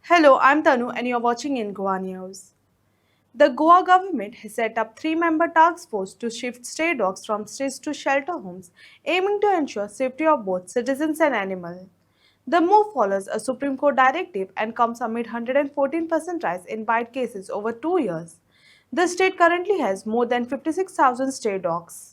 Hello, I'm Tanu and you're watching in Goa News. The Goa government has set up three-member task force to shift stray dogs from streets to shelter homes, aiming to ensure safety of both citizens and animals. The move follows a Supreme Court directive and comes amid 114% rise in bite cases over 2 years. The state currently has more than 56,000 stray dogs.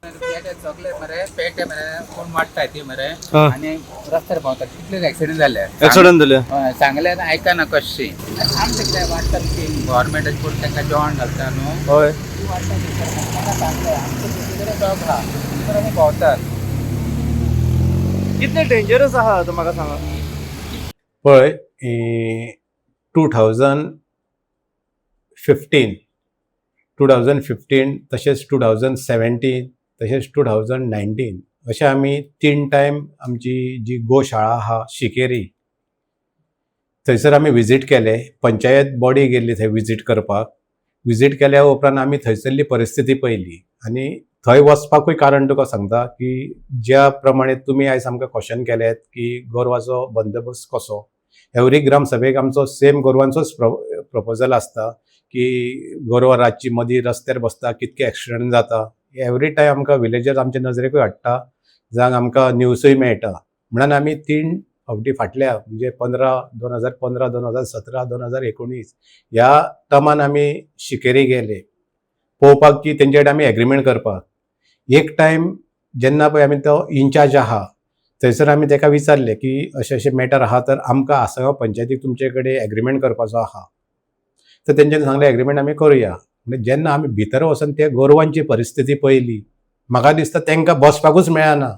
पेटे chocolate मरे पेटे मरे कोण वाटताय ती मरे हा. आणि रस्त्यार भोंवतात कितले ऍक्सिडेंट जाले ऍक्सिडेंट जाले सांगले आयकना कशी आमचे कितें वाटतात की गव्हर्मेंटाचे पूण तांकां जेवण घालता न्हू होय ती वाटतात तांकां सांगले आमचे कितें डॉग आहा तर आमी भोंवतात कितले डेंजरस आहा तो म्हाका सांगा पळय 2015 तशेंच 2017 तशेंच 2019 अशें आमी 3 टायम आमची जी गोशाळा आहा शिकेरी थंयसर आमी विजीट केले. पंचायत बॉडी गेल्ली थंय विजीट करपाक. विजीट केल्या उपरांत आमी थंयसरली परिस्थिती पळयली आनी थंय वचपाकूय कारण तुका सांगता की ज्या प्रमाणे तुमी आयज आमकां क्वेश्चन केलेत की गोरवाचो बंदोबस्त कसो. एवरी ग्राम सभेक आमचो सेम गोरवांचोच प्रपोजल आसता की गोरवां रातची मदीं रस्त्यार बसता कितके एक्सिडेंट जाता. एवरी टायम आमकां विलेजर्स आमचे नजरेकूय हाडटा जांक आमकां न्यूजूय मेळटा. म्हणून आमी 3 फावटी फाटल्या म्हणजे 2015, 2017, 2019 ह्या टर्मान आमी शिकेरी गेले पळोवपाक की तेंचे कडेन आमी एग्रीमेंट करपाक. एक टायम जेन्ना पळय आमी तो इन्चार्ज आहा थंयसर आमी ताका विचारलें की अशें अशें मॅटर आहा तर आमकां आसगांव पंचायतीक तुमचे कडेन एग्रीमेंट करपाचो आहा. तर तेंच्यांनी सांगलें एग्रीमेंट आमी करुया. म्हणजे जेन्ना आमी भितर वचून ते गोरवांची परिस्थिती पळयली म्हाका दिसता तांकां बसपाकूच मेळना.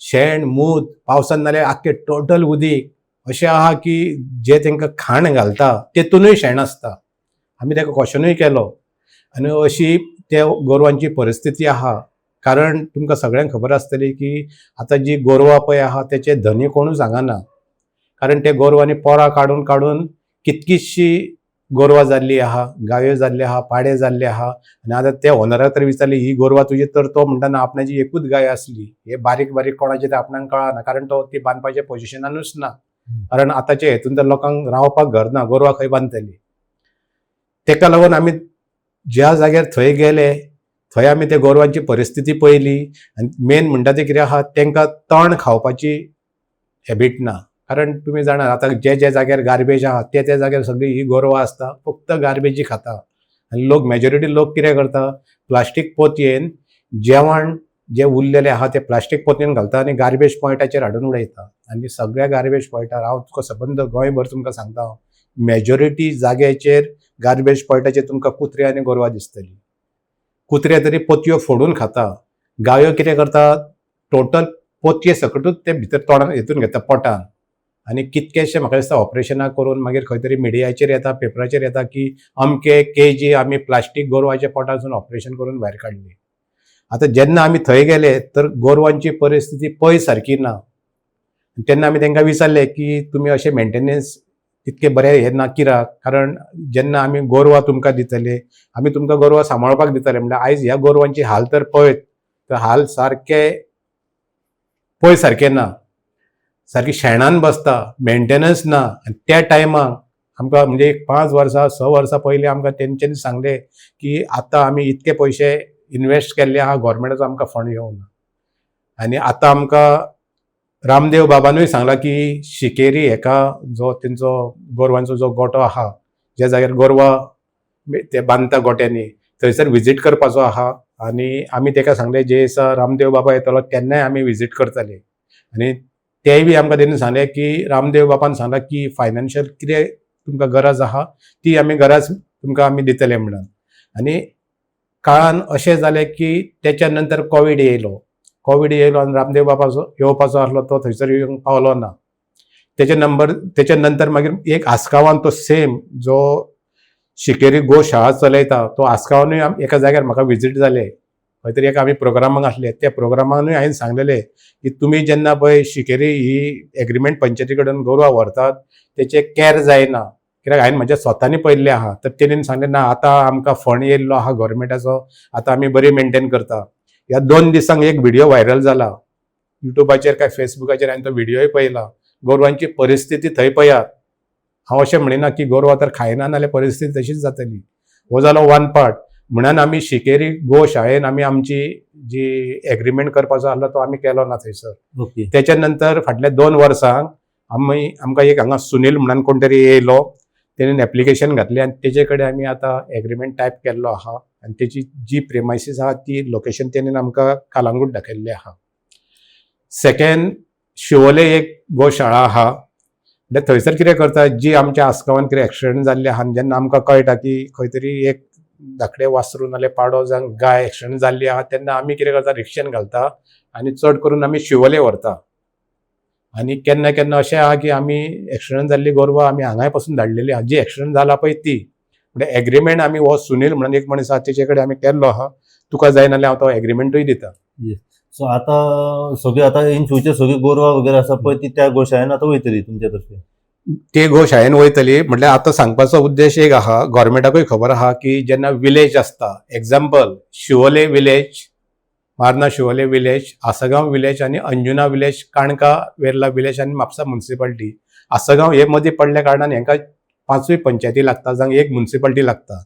शेण मूत पावसान नाल्यार आख्खे टोटल उदीक अशें आहा की जे तांकां खाण घालता तेतूनय शेण आसता. आमी ताका क्वेश्चनूय केलो आनी अशी त्या गोरवांची परिस्थिती आहा. कारण तुमकां सगळ्यांक खबर आसतली की आतां जी गोरवां पळय आहा तेचे धनी कोणूच हांगाना. कारण ते गोरवांनी पोरां काडून काडून कितकीशी गोरवां जाल्ली आहा, गायो जाल्ली आहा, पाडे जाल्ले आहा. आनी आतां त्या ओनराक तर विचारली ही गोरवां तुजी तर तो म्हणटा आपणाची एकूच गाय आसली. हे बारीक बारीक कोणाचे ते आपणाक कळना कारण तो ती बांदपाच्या पोजिशनानूच ना. कारण आतांच्या हेतून तर लोकांक रावपाक घर ना गोरवां खंय बांदतली. तेका लागून आमी ज्या जाग्यार थंय गेले थंय आमी त्या गोरवांची परिस्थिती पळयली आनी मेन म्हणटा ते कितें आहा तांकां तण खावपाची हॅबीट ना. कारण तुमी जाणा आतां जे जाग्यार गार्बेज आहा त्या जाग्यार सगळी ही गोरवां आसता फक्त गार्बेजी खाता. आनी लोक मेजॉरिटी लोक कितें करता प्लास्टीक पोतयेन जेवण जे उरलेले आहा ते प्लास्टीक पोतयेन घालता आनी गार्बेज पॉयंटाचेर हाडून उडयता. आनी सगळ्या गार्बेज पॉयंटार हांव तुका सबंद गोंयभर तुमकां सांगता मेजॉरिटी जाग्याचेर गार्बेज पॉयंटाचेर तुमकां कुत्रे आनी गोरवां दिसतली. कुत्रे तरी पोतयो फोडून खाता. गायो कितें करता टोटल पोतये सकटूच ते भितर तोंडान हेतून घेता पोटान. आनी कितकेशे म्हाका दिसता ऑपरेशनां करून मागीर खंय तरी मिडियाचेर येता पेपराचेर येता की अमके केजी आमी प्लास्टीक गोरवाच्या पोटासून ऑपरेशन करून भायर काडली. आतां जेन्ना आमी थंय गेले तर गोरवांची परिस्थिती पळय सारकी ना. तेन्ना आमी तांकां विचारलें की तुमी अशें मेंटेनन्स तितके बरें हे ना कित्याक कारण जेन्ना आमी गोरवां तुमकां दितले आमी तुमकां गोरवां सांबाळपाक दितले म्हणल्यार आयज ह्या गोरवांची हाल तर पळयत तर हाल सारके पळय सारके ना. सारकी शेणान बसता मेंटेनन्स ना. आनी त्या टायमाक आमकां म्हणजे 5 वर्सां 6 वर्सां पयलीं आमकां तेंच्यांनी सांगलें की आतां आमी इतके पयशे इन्वेस्ट केल्ले आहा गव्हर्मेंटाचो आमकां फंड येवना. आनी आतां आमकां रामदेव बाबानूय सांगला की शिकेरी हेका जो तेंचो गोरवांचो जो गोठो आहा ज्या जाग्यार गोरवां ते बांदता गोट्यांनी थंयसर विजीट करपाचो आहा. आनी आमी ताका सांगलें जे दिसा रामदेव बाबा येतलो तेन्नाय आमी विजीट करतले. आनी तेय बी आमकां तेणी सांगलें की रामदेव बाबान सांगलां की फायनान्शियल कितें तुमकां गरज आहा ती आमी गरज तुमकां आमी दितले म्हणून. आनी काळान अशें जालें की तेच्या नंतर कोवीड येयलो आनी रामदेव बाबाचो येवपाचो आसलो तो थंयसर येवंक पावलो ना. तेच्या नंतर मागीर एक आसगांवान तो सेम जो शिकेरी गोशाळा चलयता तो आसगांवानूय एका जाग्यार म्हाका विजीट जाले. खंय तरी एक आमी प्रोग्रामाक आसले त्या प्रोग्रामानूय हांवें सांगलेलें की तुमी जेन्ना पळय शिकेरी ही एग्रीमेंट पंचायती कडेन गोरवां व्हरतात तेचे कॅर जायना. कित्याक हांवें म्हज्या स्वतानी पळयल्लें आहा. तर तेणीन सांगलें ना आतां आमकां फंड येयल्लो आहा गव्हर्मेंटाचो आतां आमी बरी मेंटेन करता. ह्या 2 दिसांक एक व्हिडिओ व्हायरल जाला युट्यूबाचेर काय फेसबुकाचेर हांवें तो व्हिडिओय पळयला. गोरवांची परिस्थिती थंय पळयात हांव अशें म्हणिना की गोरवां तर खायना नाल्यार परिस्थिती तशीच जातली. हो जालो वन पार्ट. म्हणून आमी शिकेरी गोशाळेन आमी आमची जी एग्रीमेंट करपाचो आसलो तो आमी केलो ना थंयसर. ओके. त्याच्या नंतर फाटल्या 2 वर्सांक आमकां एक हांगा सुनील म्हणून कोण तरी येयलो. तेणेन एप्लिकेशन घातलें आनी तेजे कडेन आमी आतां एग्रीमेंट टायप केल्लो आहा आनी तेची जी प्रेमायसीस आहा ती लोकेशन तेणेन आमकां कालांगूट दाखयल्लें आहा. सेकेंड, शिवोले एक गोशाळा आहा. म्हणजे थंयसर कितें करता, जी आमच्या आसगांवान कितें एक्सिडंट जाल्ले आहा आनी जेन्ना आमकां कळटा की खंय तरी एक धाकडें वासरू नाल्यार पाडो जावं गाय एक्सिडंट जाल्ली आहा, तेन्ना आमी कितें करता, रिक्षेन घालता आनी चड करून आमी शिवोले व्हरता. आनी केन्ना केन्ना अशें आहा की आमी एक्सिडंट जाल्ली गोरवां आमी हांगाय पासून धाडलेली आहा, जी एक्सिडंट जाला पळय ती. म्हणजे एग्रीमेंट आमी हो सुनील म्हणून एक मनीस आहा तेजे कडेन आमी केल्लो आहा. तुका जाय नाल्यार हांव तो एग्रीमेंटूय दिता. सो आता सगळी आता इन फ्युचर सगळी गोरवां वगैरे आसा पळय ती त्या गोशाळेन आतां वयतली तुमच्या तर्फे. ते गोशाळेन वयतली. म्हटल्यार आतां सांगपाचो उद्देश एक आहा, गव्हर्मेंटाकूय खबर आहा की जेन्ना विलेज आसता, example Siolim village, Marna Siolim village, Assagao village आनी अंजुना विलेज, काणका वेर्ला विलेज आनी म्हापसा म्युन्सिपालिटी. आसगांव हे मदीं पडल्या कारणान हांकां 5 पंचायती लागता जावं एक म्युन्सिपालिटी लागता.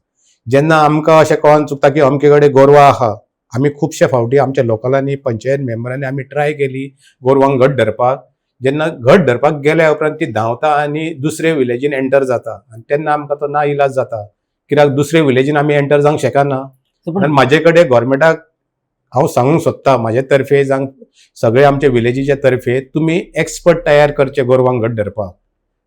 जेन्ना आमकां अशें कळोन चुकता की अमके कडेन गोरवां आहा, आमी खुबशे फावटी आमच्या लोकलांनी पंचायत मेंबरांनी आमी ट्राय केली गोरवांक घट धरपाक. जेन्ना घट धरपाक गेल्या उपरांत ती धांवता आनी दुसरे विलेजीन एंटर जाता आनी तेन्ना आमकां तो ना इलाज जाता. कित्याक दुसरे विलेजीन आमी एंटर जावंक शकना. म्हणून म्हाजे कडेन गव्हर्मेंटाक हांव सांगूंक सोदता म्हाजे तर्फे जावं सगळे आमचे विलेजीच्या तर्फे, तुमी एक्सपर्ट तयार करचे गोरवांक घट धरपाक.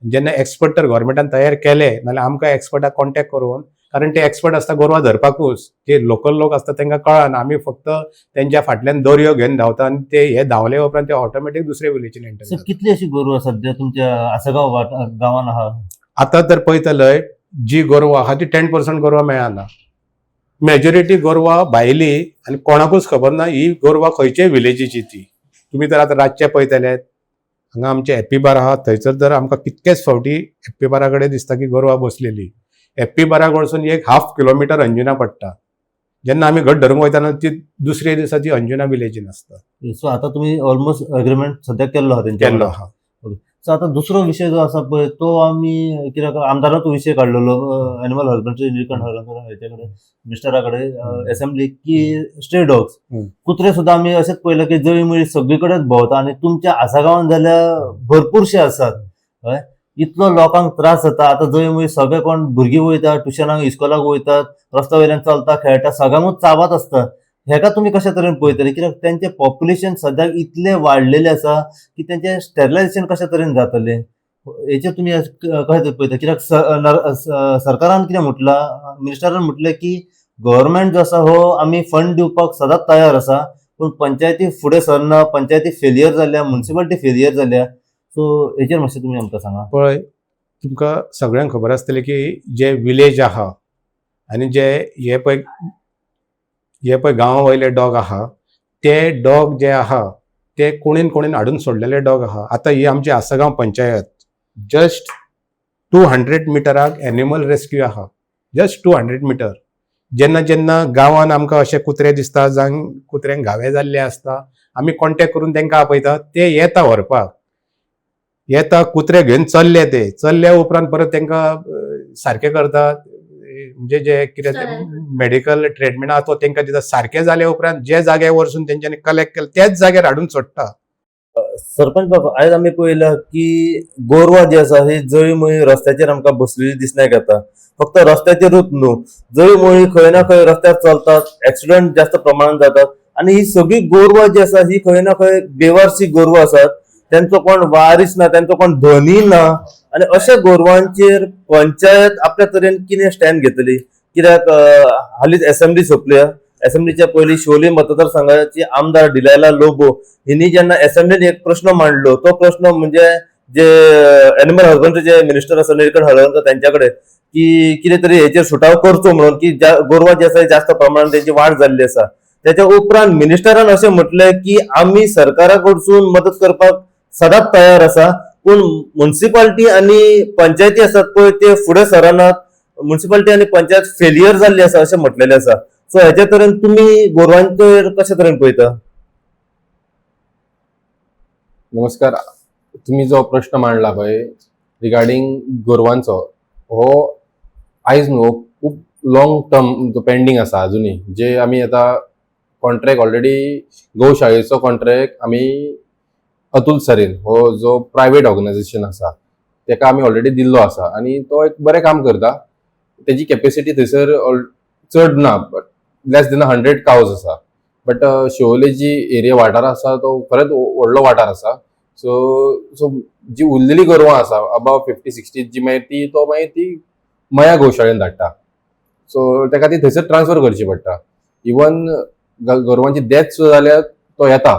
जेन्ना एक्सपर्ट तर गव्हर्मेंटान तयार केले नाल्यार आमकां एक्सपर्टाक कॉन्टेक्ट करून, कारण ते एक्सपर्ट आसता गोरवां धरपाकूच, जे लोकल लोक आसता तांकां कळना. आमी फक्त तेंच्या फाटल्यान दोरयो घेवन धांवता आनी ते हे धांवले उपरांत ते ऑटोमॅटीक दुसरे विलेजीन एंटर सर जाता. कितली अशी गोरवां सध्या तुमच्या आसगांव गांवान आहा? आतां तर पळयतलय जी गोरवां आहा ती 10% गोरवां मेळना. मेजॉरिटी गोरवां भायली आनी कोणाकूच खबर ना ही गोरवां खंयचे विलेजीची ती. तुमी तर आतां रातचे पळयतले हांगा आमचे हॅप्पी बार आहा, थंयसर तर आमकां कितकेच फावटी हॅप्पी बारा कडेन दिसता की गोरवां बसलेली. हॅप्पी बाराक वचून एक 1/2 किलोमिटर अंजुना पडटा. जेन्ना आमी घट धरूंक वयता ती दुसरे दिसा ती अंजुना विलेजीन आसता. सो आता तुम्ही ऑलमोस्ट एग्रीमेंट सध्या केल्लो आहा तेंच्या केल्लो वांगडा. आहा. सो आता दुसरो विषय जो आसा पळय तो आमी कित्याक आमदारान तो विशय काडलेलो एनिमल हजबंड्री निरीक्षण हेचे कडेन मिनिस्टरा कडेन असेंब्ली की स्ट्रे डॉग्स कुत्रे सुद्दां आमी अशेंच पळयलें की जळी मळी सगळी कडेन भोंवता आनी तुमच्या आसागांवान जाल्यार भरपूरशे आसात. कळ्ळें? इतलो लोकांक त्रास जाता. आतां जळी मळी सगळे कोण भुरगीं वयतात ट्युशनाक इस्कॉलाक वयतात, रस्त्या वयल्यान चलता खेळटा सगळ्यांकूच चाबत आसता. हेका तुमी कशा तरेन पळयतले? कित्याक तेंचे पॉप्युलेशन सद्याक इतले वाडलेले आसा की तेंचे स्टेरिलायझेशन कशा तरेन जातले हेचे तुमी कशे पळयता? कित्याक सरकारान कितें म्हटलां, मिनिस्टरान म्हटलें की गव्हर्मेंट जो आसा हो आमी फंड दिवपाक सदांच तयार आसा, पूण पंचायती फुडें सरना, पंचायती फेलियर जाल्या, म्युन्सिपालिटी फेलियर जाल्या. सो हेचेर मातशें तुमी आमकां सांगा. पळय, तुमकां सगळ्यांक खबर आसतलें की जे विलेज आहा आनी जे हे पळय गांवा वयले डॉग आहा, ते डॉग जे आहा ते कोणीन हाडून सोडलेले डॉग आहा. आतां ही आमची आसगांव पंचायत जस्ट 200 मिटराक एनिमल रेस्क्यू आहा. Just 200 metre. जेन्ना जेन्ना गांवान आमकां अशे कुत्रे दिसता जावं कुत्र्यांक घावे जाल्ले आसता, आमी कॉन्टेक्ट करून तांकां आपयता, ते येता व्हरपाक. येता कुत्रे घेवन चल्ल्या उपरांत परत तांकां सारके करतात. म्हणजे जे कितें मेडिकल ट्रिटमेंट आहा तो तांकां दिता. सारके जाले उपरांत जे जाग्यार वरसून तेंच्यांनी कलेक्ट केले तेच जाग्यार हाडून सोडटा. सरपंच बाबा, आयज आमी पळयला की गोरवां जी आसा ही जळी मळी रस्त्याचेर आमकां बसलेली दिसण्याक येता. फक्त रस्त्याचेरूच न्हू, जळी मळी खंय ना खंय रस्त्यार चलतात, एक्सिडंट जास्त प्रमाणात जातात आनी ही सगळी गोरवां जी आसा ही खंय ना खंय बेवारशी गोरवां आसात. त्यांचो कोण वारीस ना, त्यांचो कोण धनी ना आणि अशा गोरवांचेर पंचायत आपल्या तरेन कितें स्टँड घेतली? कित्याक हालींच असेंब्ली सोंपल्या. असेंब्लीच्या पयलीं शिवोले मतदारसंघाची आमदार डिलायला लोबो हिनी जेन्ना असेंब्लीन एक प्रश्न मांडलो, तो प्रश्न म्हणजे जे एनिमल हजबंड्रीचे मिनिस्टर आसा निरीक्षण हळवणकर त्यांच्या कडेन की कितें तरी हेचेर सुटाव करचो म्हणून की गोरवां जी आसा जास्त प्रमाणात त्यांची वाड जाल्ली आसा. त्याच्या उपरांत मिनिस्टरान अशें म्हटलें की आमी सरकारा कडसून मदत करपाक सदांच तयार आसा, पूण म्युन्सिपालिटी आनी पंचायती आसात पळय ते फुडें सरनात, म्युन्सिपालिटी आनी पंचायत फेलियर जाल्ली आसा अशें म्हटलेलें आसा. सो हेच्या तरेन तुमी गोरवांचेर कशा तरेन पळयता? नमस्कार. तुम्ही जो प्रश्न मांडला पळय रिगार्डिंग गोरवांचो हो आयज न्हू खूब लॉंग टर्म पेंडींग आसा अजुनूय जे आमी आतां कॉन्ट्रॅक्ट ऑलरेडी गोशाळेचो कॉन्ट्रॅक्ट आमी अतुल सरीन हो जो प्रायवेट ऑर्गनायझेशन आसा तेका आमी ऑलरेडी दिल्लो आसा आनी तो एक बरें काम करता. तेजी कॅपेसिटी थंयसर चड ना बट लेस देन 100 कावज आसा. बट शिवोले जी एरिया वाठार आसा तो खरेंच व्हडलो वाठार आसा. सो जी उरलेली गोरवां आसा अबाव 50-60 जी मागीर ती मया गोशाळेन धाडटा. सो तेका ती थंयसर ट्रान्सफर करची पडटा. इवन गोरवांची डेथ सुद्दां जाल्यार तो येता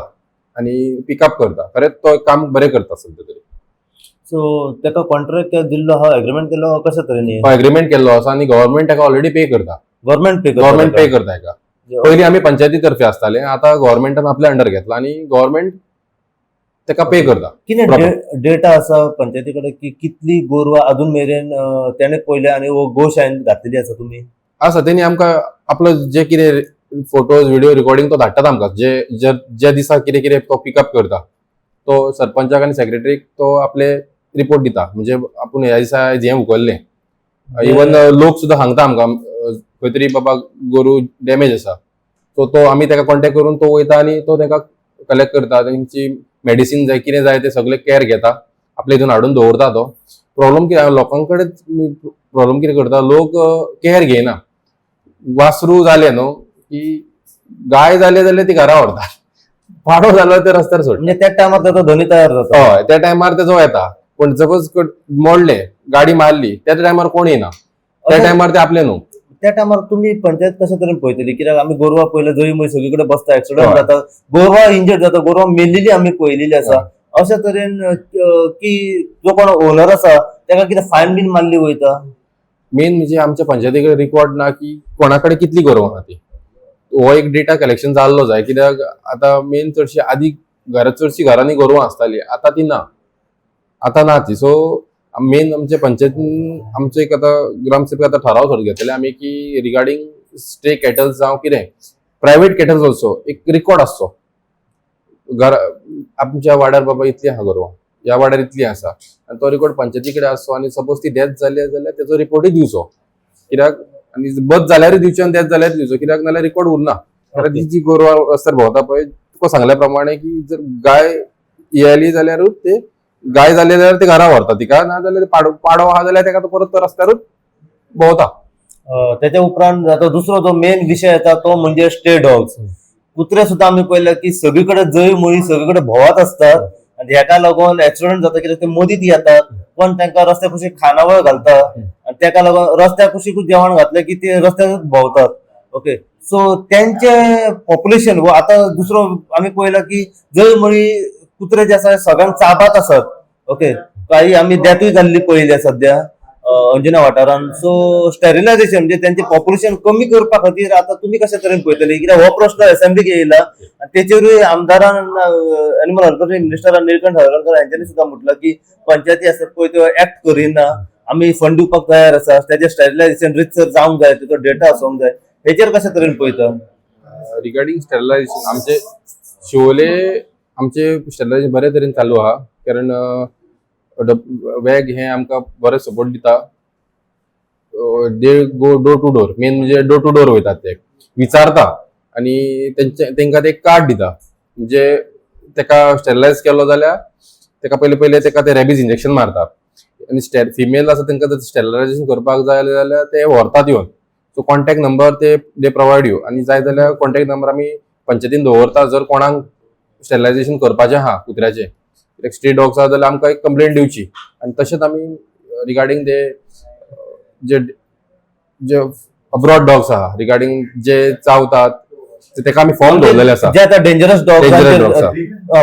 आनी पिकअप करता. खरेंच तो काम बरें करता सद्या तरी. सो तेका कॉन्ट्रॅक्ट दिल्लो हा एग्रीमेंट केलो कशा तरेन तो एग्रीमेंट केल्लो आसा आनी गव्हर्नमेंट ताका ऑलरेडी पे करता. गव्हर्नमेंट गव्हर्नमेंट पे करता हेका. पयलीं आमी पंचायती तर्फे आसताले आतां गव्हर्नमेंटान आपल्या अंडर घेतला आनी गव्हर्नमेंट तेका पे करता. कितें डेटा आसा पंचायती कडेन की कितली गोरवां अजून मेरेन तेणे पयले आनी गोशाळेन घातलेली आसा तुमी? आसा तेणी आमकां आपलो जे कितें फोटोज व्हिडिओ रिकॉर्डिंग तो धाडटात आमकां ज्या दिसा कितें कितें तो पिकअप करता तो सरपंचाक आनी सेक्रेटरीक तो आपले रिपोर्ट दिता. म्हणजे आपूण ह्या दिसा हें उखल्लें. इवन लोक सुद्दां सांगता आमकां खंय तरी बाबा गोरू डॅमेज आसा सो तो आमी तेका कॉन्टॅक्ट करून तो वयता आनी तो तेका कलेक्ट करता. तेंची मेडिसीन जाय कितें जाय ते सगळे केअर घेता. आपल्या हितून हाडून दवरता तो. प्रॉब्लम कितें लोकां कडेन प्रॉब्लम कितें करता लोक केअर घेयना. वासरू जाले न्हू की गाय जाले जाल्यार ती घरा व्हरता. पाडो जालो ते रस्त्यार सोडटा. म्हणजे त्या टायमार तेचो धनी तयार जाता. हय त्या टायमार तेजो येता. पण सपोज मोडले गाडी मारली त्या टायमार कोण येना. त्या टायमार ते आपले न्हू. त्या टायमार तुम्ही पंचायत कशा तरेन पळयतली कित्याक आमी गोरवां पयले जळी मळी सगळी कडेन बसता एक्सिडंट हय. जाता गोरवां इंजर्ड जाता गोरवां मेल्लेली आमी पळयलेली आसा. अशा तरेन की जो कोण ओनर आसा तेका कितें फायन बीन मारली वयता? मेन म्हणजे आमच्या पंचायती कडेन रिकॉर्ड ना की कोणाकडे कितली गोरवां आहा ती. हो एक डेटा कलेक्शन जाल्लो जाय कित्याक आतां मेन चडशी आदी चडशी घरांनी गोरवां आसताली आतां ती ना. आतां ना ती. सो मेन आमच्या पंचायतीन आमचो एक आतां ग्रामसेवक आतां ठराव घेतले आमी की रिगार्डिंग स्टे कॅटल्स जावं कितें प्रायवेट कॅटल्स ऑल्सो एक रिकॉर्ड आसचो. आमच्या वाड्यार बाबा इतली आहा गोरवां ह्या वाड्यार इतली आसा आनी तो रिकॉर्ड पंचायती कडेन आसचो आनी सपोज ती डेथ जाली जाल्यार तेजो रिपोर्टूय दिवचो. कित्याक आनी बस जाल्यारूय दिवची आनी डेथ जाल्यार दिवचो कित्याक नाल्यार रिकॉर्ड उरना. कारण ती जी गोरवां रस्त्यार भोंवता पळय तुका सांगल्या प्रमाणे की जर गाय येयली जाल्यारूच ते गाय जाली जाल्यार ते घरा व्हरता तिका ना जाल्यार पाडो आहा जाल्यार तेका तो परत रस्त्यारूच भोंवता. त्याच्या उपरांत आता दुसरो जो मेन विषय येता तो म्हणजे स्टे डॉग्स. कुत्रे सुद्धा आम्ही पळयला की सगळीकडे जळी मळी सगळीकडे भोंवत असतात आणि हेका लागून ऍक्सिडेंट जाता कित्याक ते मदींच येतात पण तांकां रस्त्या कुशीक खानावळ घालता आणि तेका लागून रस्त्या कुशीकूच जेवण घातले की ते रस्त्यारूच भोंवतात. ओके सो त्यांचे पॉप्युलेशन व आता दुसरो आम्ही पळयला की जळी मळी कुत्रे जे आसा सगळ्यांक चाबत असत. ओके काही आम्ही डेथूय जाल्ली पळयल्या सध्या अंजुना वाठारान. सो स्टेरिलायझेशन म्हणजे त्यांचे पॉप्युलेशन कमी करपा खातीर आता तुम्ही कशा तरेन पळयतले कित्याक हो प्रश्न असेंब्लीक येयला आणि तेचेरूय आमदारान animal husbandry minister Nilkanth Halarnkar हांच्यानी सुद्दां म्हटलं की पंचायती आसत पळय त्यो एक्ट करिना आमी फंड दिवपाक तयार आसा तेजे स्टेरिलायझेशन रितसर जावंक जाय तेचो डेटा आसूंक जाय. हेचेर कशा तरेन पळयता? रिगार्डिंग स्टेरिलायझेशन आमचे शिवोले आमचे स्टेरिलायझेशन बरे तरेन चालू आहा कारण वॅग हे आमकां बरे सपोर्ट दिता. दे गो डोर टू डोर मेन म्हणजे डोर टू डोर वयतात ते विचारता आनी तेंकां ते कार्ड दिता म्हणजे तेका स्टेरिलायज केलो जाल्यार तेका पयले तेका ते रॅबीज इंजेक्शन मारतात आनी फिमेल आसा तेंकां जर स्टेरिलायझेशन करपाक जाय जाल्यार ते व्हरतात येवन. सो कॉन्टॅक्ट नंबर ते प्रोवायड यू आनी जाय जाल्यार कॉन्टॅक्ट नंबर आमी पंचायतीन दवरता. जर कोणाक स्टेरिलायझेशन करपाचें आहा कुत्र्याचें स्ट्री डॉग्स आहा जाल्यार आमकां एक कंप्लेंट दिवची आनी तशेंच आमी रिगार्डिंग जे अब्रॉड डॉग्स आहा रिगार्डिंग जे चावतात तेका आमी फॉर्म दवरलेले आसा जे आता डेंजरस डॉग Dangerous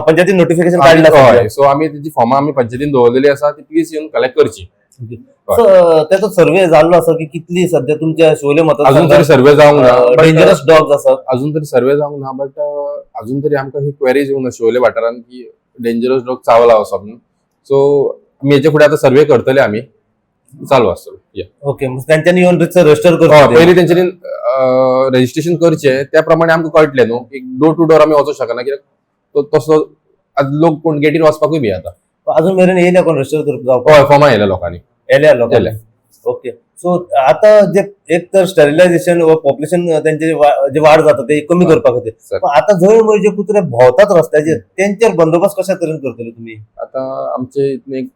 पंचायतीन नोटिफिकेशन काढला. सो आमी तेची फॉर्मां आमी पंचायतीन दवरलेली आसा ती प्लीज येवन कलेक्ट करची. त्याचा सर्वे जाल्लो आसा की कितली सध्या तुमच्या शिवोले अजून तरी सर्वे जावंक ना डेंजरस डॉग्स आसात? अजून तरी सर्वे जावंक ना बट अजून तरी आमकां ही क्वेरीज येवंक ना शिवोले वाठारान की डेंजरस डॉग चावला असो म्हणून. सो आमी हेचे फुडें आतां सर्वे करतले आमी चालू आसतलो. ओके त्यांच्यानी येऊन रजिस्टर करतो पयलीं तेंच्यांनी रजिस्ट्रेशन करचें त्या प्रमाणे आमकां कळटलें न्हू एक डोर टू डोर आमी वचूंक शकना कित्याक तसो लोक कोण गेटीर वचपाकूय भियेता. अजून मेरेन येयल्या कोण रजिस्टर करपाक हय फॉर्मा येयल्या लोकांनी येल्या लोक येयल्या. ओके. सो आता जे एक तर स्टरिलायझेशन व पॉप्युलेशन त्यांचे जे वाढ जाता ते कमी करपा खातीर, सर. पण आता जवळ मुळे जे कुत्रे भोंवतात रस्त्याचेर त्यांचेर बंदोबस्त कशा तरेन करतले तुम्ही? आता आमचे इथून एक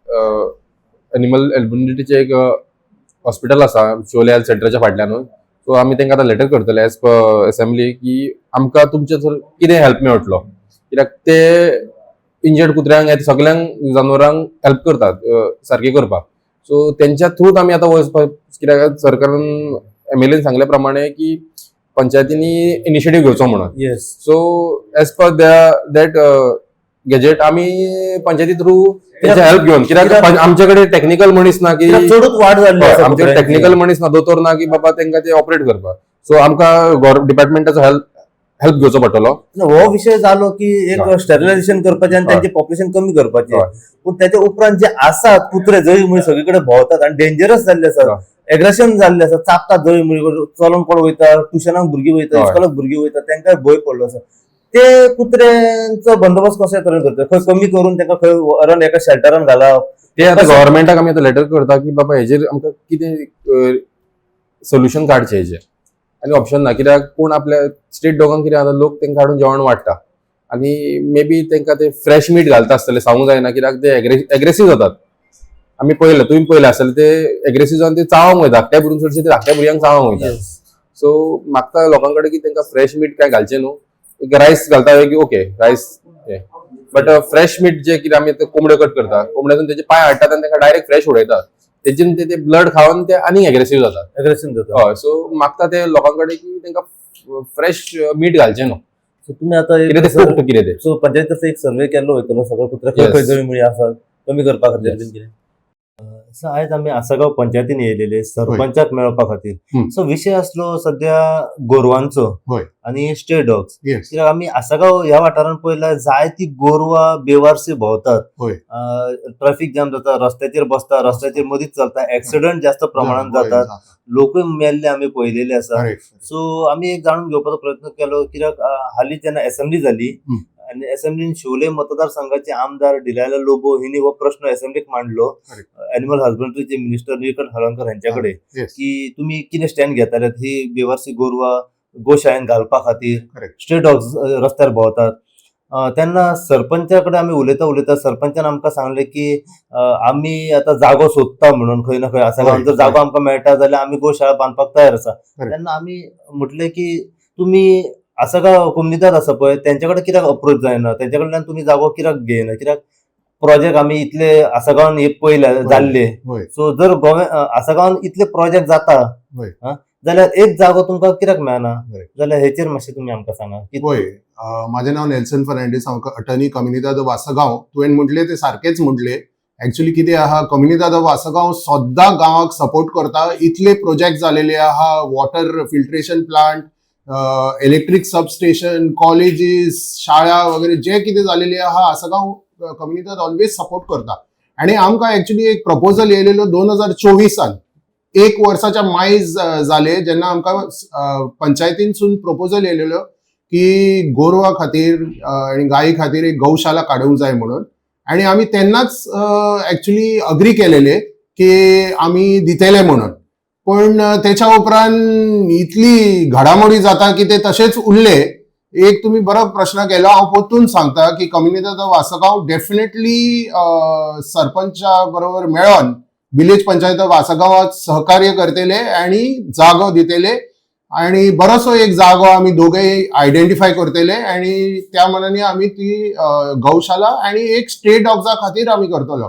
एनिमल एल्बिनिटीचे एक हॉस्पिटल आसा शोले हेल्थ सेंटरच्या फाटल्यानूच. सो आमी तांकां आतां लेटर करतले एज पर असेंब्ली की आमकां तुमचे थंय कितें हेल्प मेळटलो, कित्याक ते इंजर्ड कुत्र्यांक हे सगळ्यांक जनावरांक हेल्प करतात सारखे करपाक. सो तेंच्या थ्रूच आमी आतां वचपाक, कित्याक सरकारान एमएलएन सांगले प्रमाणे की पंचायतींनी इनिशिएटीव्ह घेवचो म्हणून. Yes. So as per that gazette आमी पंचायती थ्रू तेंचे हेल्प घेवन, कित्याक आमचे कडेन टेक्निकल मनीस ना की चडूच वाढ जाल्ली आसा आमचे कुत्र्यांची. टेक्निकल मनीस ना, दोतोर ना की बाबा तांकां ते ऑपरेट करपाक. सो आमकां डिपार्टमेंटाचो हेल्प घेवचो पडटलो. हो विषय जालो की एक हय. स्टरिलायझेशन करपाचें आणि त्यांचे पॉप्युलेशन कमी करपाचें, हय. पूण त्याच्या उपरांत जे आसात कुत्रे जळी मुळे सगळीकडे भोंवतात आणि डेंजरस जाल्ले आसात, हय. एग्रेशन जाल्ले आसा, चापतात जळी मुळे, चलोन कोण वयता, ट्युशनाक भुरगीं वयता, हय. इस्कॉलाक भुरगीं वयता, तांकां भंय पडलो आसा. ते कुत्र्यांचो बंदोबस्त कशा तरेन करता? खंय कमी करून तांकां खंय व्हरून एका शेल्टरान घालप? ते आतां गव्हर्नमेंटाक आमी आतां लेटर करता की बाबा हेजेर आमकां कितें सोल्युशन काडचें हेजेर, आनी ऑप्शन ना. कित्याक कोण आपल्या स्ट्रीट डॉगांक कितें जाता, लोक तांकां हाडून जेवण वाडटा आनी मे बी तांकां ते फ्रेश मीट घालता आसतले, सांगूंक जायना, कित्याक ते एग्रेसीव जातात. आमी पळयलें, तुमी पळयलें आसतलें, ते एग्रेसीव जावन ते चावंक वयता, धाकट्या भुरग्यांक चडशे ते धाकट्या भुरग्यांक चावंक वयता. सो म्हाका लोकां कडेन की तांकां फ्रेश मीट काय घालचें न्हू, एक रायस घालता की ओके रायस, बट फ्रेश मीट जे कितें आमी कोंबड्यो कट करता, कोंबड्यातून तेजे पाय हाडटात आनी तांकां डायरेक्ट फ्रेश उडयतात, तेजेन ते ब्लड खावन ते आनीक एग्रेसीव जातात. एग्रेशन जाता. हय. सो मागता ते लोकां कडेन की तांकां फ्रेश मीट घालचें न्हू, सो तुम्ही आता कितें ते एक cooked कितें ते. सो पंचायतीतर्फे एक सर्वे केल्लो वयतलो सगळे कुत्रे खंय Yes. खंय जळी मुळी आसात कमी करपा खातीर Yes. बीन कितें. सो आयज आमी आसागांव पंचायतीन येयलेले सरपंचाक मेळपा खातीर. हम्म. सो विशय आसलो सध्या गोरवांचो होय. आनी स्टे डॉग्स. येस. कित्याक आमी आसागांव ह्या वाठारांत पळयल्यार जायती गोरवां बेवारसी भोंवतात. होय. ट्रॅफिक जाम जाता, रस्त्याचेर बसता, रस्त्याचेर मदींच चलता, एक्सिडंट जास्त प्रमाणात होय, जातात, जाता. लोकूय मेल्ले आमी पळयलेले आसा. Correct. सो आमी एक जाणून घेवपाचो प्रयत्न केलो, कित्याक हालीं जेन्ना असेंब्ली जाली हम्म. आनी असेंब्लीन शोले मतदारसंघाचे आमदार डिलायला लोबो हिनी हो प्रश्न असेंब्लीक मांडलो एनिमल हजबंड्रीचे मिनिस्टर निळकंठ हळर्णकर हांच्याकडे, Yes. की तुम्ही कितें स्टँड घेताले ही बेवारसी गोरवां गोशाळेन घालपा खातीर, Correct. स्ट्रे डॉग्स रस्त्यार भोंवतात. तेन्ना सरपंचाकडे आमी उलयता सरपंचान आमकां सांगलें की आमी आतां जागो सोदता म्हणून खंय ना खंय आसागांवांत जर जागो आमकां मेळटा जाल्यार आमी गोशाळा बांदपाक तयार आसा. तेन्ना आमी म्हटलें की तुमी आसागांव कम्युनिटात आसा पळय तेंच्या कडेन कित्याक अप्रोच जायना, तेंच्या कडल्यान तुमी जागो कित्याक घेयना, कित्याक प्रोजेक्ट आमी इतले आसागांवान हे पळयल्या जाल्ले. होय. सो जर आसागांवान इतले प्रोजेक्ट जाता होय. जाल्यार एक जागो तुमकां कित्याक मेळना, होय. जाल्यार हेचेर मातशें तुमी आमकां सांगा. होय. माझे नाव नेल्सन फर्नांडीस, हांव अटर्नी कम्युनिटात ऑफ आसागांव. तुवें म्हटलें ते सारकेंच म्हटलें. एक्चुअली कितें आहा, कम्युनिटात ऑफ आसागांव सद्दां गांवाक सपोर्ट करता. इतले प्रोजेक्ट जालेले आहा, water filtration plant, electric substation, colleges, शाळा वगैरे जे कितें जालेले आहा आसागांव कम्युनिटात ऑलवेज सपोर्ट करता. आणि आमकां एक्चुअली एक प्रपोजल येयलेलो 2024 एक वर्साच्या मायज जाले जेन्ना आमकां पंचायतीनसून प्रपोजल येयलेलो की गोरवां खातीर आणि गायी खातीर एक गौशाला काडूंक जाय म्हणून. आणि आमी तेन्नाच एक्चुअली अग्री केलेले की आमी दितेले म्हणून. पण त्याच्या उपरांत इतली घडामोडी जाता की ते तशेंच उरले. एक तुम्ही बरो प्रश्न केलो, हांव परतून सांगता की कम्युनिटात ऑफ आसागांव डेफिनेटली सरपंचा बरोबर मेळोन विलेज पंचायत ऑफ आसागांवाक सहकार्य करतले आणि जागो दितले आणि बरोसो एक जागो आमी दोगेय आयडेंटिफाय करतले आणि त्या मनाने आमी ती गौशाला आणि एक स्ट्रे डॉग्सा खातीर आमी करतलो.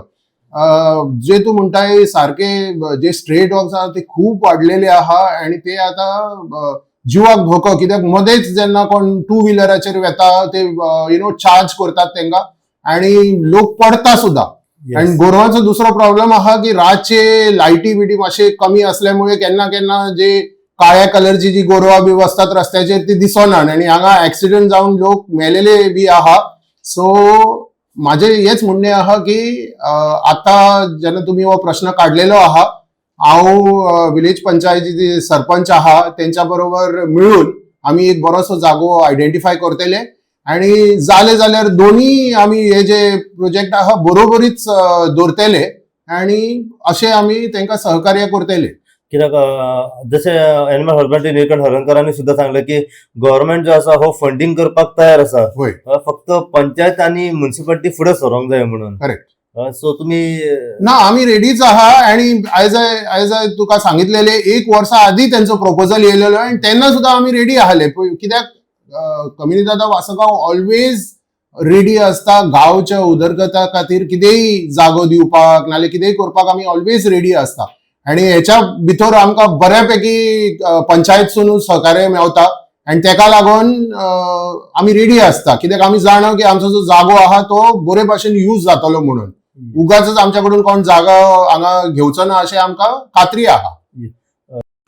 जे तू म्हणताय सारखे जे स्ट्रे डॉग्स आहा ते खूप वाडलेले आहा आणि ते आता जिवाक धोको, कित्याक मध्येच जेन्ना कोण टू व्हिलराचेर येता ते चार्ज करतात तांकां आणि लोक पडता सुद्धा. आणि गोरवांचो दुसरो प्रॉब्लेम आहा की रातचे लायटी बिटी मातशे कमी असल्यामुळे केन्ना केन्ना जे काळ्या कलरची जी गोरवां बी बसतात रस्त्याचेर ती दिसनात आणि हांगा ऍक्सिडेंट जावन लोक मेलेले बी आहा. सो माझे हेच म्हणणे आहा की आता जेन्ना तुम्ही हो प्रश्न काढलेलो आहा, हांव विलेज पंचायतीचे सरपंच आहा त्यांच्या बरोबर मिळून आम्ही एक बरोसो जागो आयडेंटिफाय करतले आणि जाले जाल्यार दोन्ही आमी हे जे प्रोजेक्ट आहा बरोबरीच दवरतले आणि अशें आमी तांकां सहकार्य करतले. कित्याक जशें एनिमल हजबंड्री निळकंठ हरणकरांनी सुद्दां सांगलें की गव्हर्नमेंट जो आसा हो फंडिंग करपाक तयार आसा. होय. फक्त पंचायत आणि म्युन्सिपालिटी फुडें सरोंक जाय म्हणून. Correct. सो तुम्ही ना आमी रेडीच आहा आणि आयज तुका सांगितलेले 1 वर्सा आधी त्यांचो प्रपोजल येयलेलो आणि तेन्ना सुद्धा आमी रेडी आहाले. कित्याक कम्युनिदादा वासगांव ऑलवेज रेडी असता गांवच्या उदरगता खातीर कितेंय जागो दिवपाक नाल्यार कितेंय करपाक आमी ऑलवेज रेडी असता. आणि हेच्या भितर आमकां बऱ्यापैकी पंचायतसून सहकार्य मेवता आणि तेका लागून आमी रेडी असता. कित्याक आमी जाणा की आमचो जो जागो आहा तो बरे भाशेन यूज जातलो म्हणून. उगाच आमच्या कडून कोण जागा हांगा घेवचो ना अशें आमकां खात्री आहा.